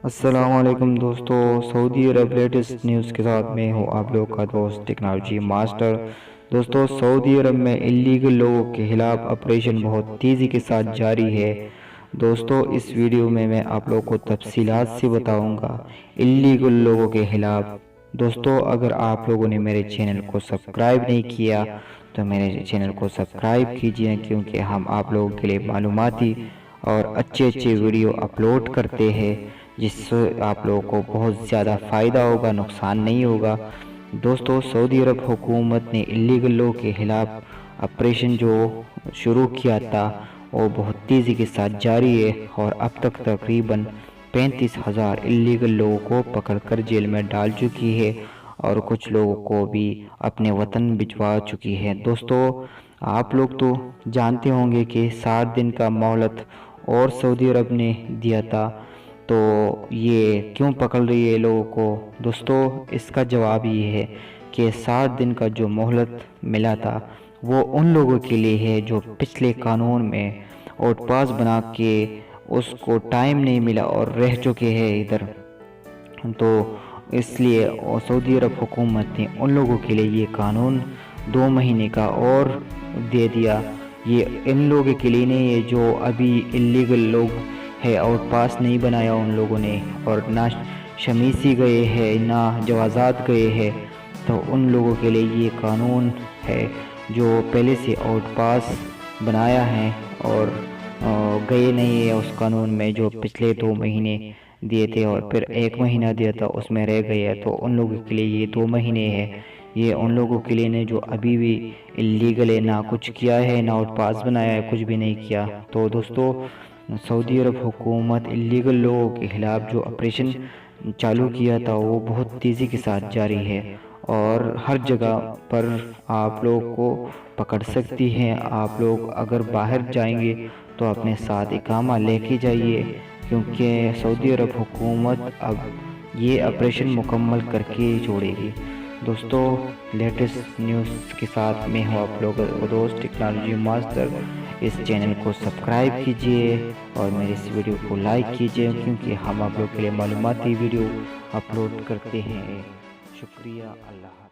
السلام علیکم دوستو، سعودی عرب لیٹسٹ نیوز کے ساتھ میں ہوں آپ لوگ کا دوست ٹیکنالوجی ماسٹر۔ دوستو، سعودی عرب میں اللیگل لوگوں کے خلاف آپریشن بہت تیزی کے ساتھ جاری ہے۔ دوستو، اس ویڈیو میں آپ لوگ کو تفصیلات سے بتاؤں گا اللیگل لوگوں کے خلاف۔ دوستو، اگر آپ لوگوں نے میرے چینل کو سبسکرائب نہیں کیا تو میرے چینل کو سبسکرائب کیجئے، کیونکہ ہم آپ لوگوں کے لیے معلوماتی اور اچھے ویڈیو اپلوڈ کرتے ہیں، جس سے آپ لوگوں کو بہت زیادہ فائدہ ہوگا، نقصان نہیں ہوگا۔ دوستو، سعودی عرب حکومت نے اللیگل لوگوں کے خلاف آپریشن جو شروع کیا تھا وہ بہت تیزی کے ساتھ جاری ہے، اور اب تک تقریباً 35,000 اللیگل لوگوں کو پکڑ کر جیل میں ڈال چکی ہے، اور کچھ لوگوں کو بھی اپنے وطن بھجوا چکی ہے۔ دوستو، آپ لوگ تو جانتے ہوں گے کہ 60 دن کا مہلت اور سعودی عرب نے دیا تھا، تو یہ کیوں پکڑ رہی ہے لوگوں کو؟ دوستو، اس کا جواب یہ ہے کہ 60 دن کا جو مہلت ملا تھا وہ ان لوگوں کے لیے ہے جو پچھلے قانون میں آؤٹ پاس بنا کے اس کو ٹائم نہیں ملا اور رہ چکے ہیں ادھر، تو اس لیے سعودی عرب حکومت نے ان لوگوں کے لیے یہ قانون 2 مہینے کا اور دے دیا۔ یہ ان لوگوں کے لیے نہیں ہے جو ابھی اللیگل لوگ ہے، آؤٹ پاس نہیں بنایا ان لوگوں نے، اور نہ شمیسی گئے ہیں نہ جوازات گئے ہیں، تو ان لوگوں کے لیے یہ قانون ہے جو پہلے سے آؤٹ پاس بنایا ہے اور گئے نہیں ہے اس قانون میں، جو پچھلے 2 مہینے دیے تھے اور پھر 1 مہینہ دیا تھا اس میں رہ گئے، تو ان لوگوں کے لیے یہ 2 مہینے ہے۔ یہ ان لوگوں کے لیے جو ابھی بھی اللیگل ہے، نہ کچھ کیا ہے، نہ آؤٹ پاس بنایا ہے، کچھ بھی نہیں کیا۔ تو دوستو، سعودی عرب حکومت اللیگل لوگوں کے خلاف جو آپریشن چالو کیا تھا وہ بہت تیزی کے ساتھ جاری ہے، اور ہر جگہ پر آپ لوگ کو پکڑ سکتی ہیں۔ آپ لوگ اگر باہر جائیں گے تو اپنے ساتھ اقامہ لے کے جائیے، کیونکہ سعودی عرب حکومت اب یہ آپریشن مکمل کر کے چھوڑے گی۔ دوستو، لیٹسٹ نیوز کے ساتھ میں ہوں آپ لوگ دوست ٹیکنالوجی ماسٹر۔ اس چینل کو سبسکرائب کیجئے اور میرے اس ویڈیو کو لائک کیجئے، کیونکہ ہم آپ لوگ کے لیے معلوماتی ویڈیو اپلوڈ کرتے ہیں۔ شکریہ، اللہ حافظ۔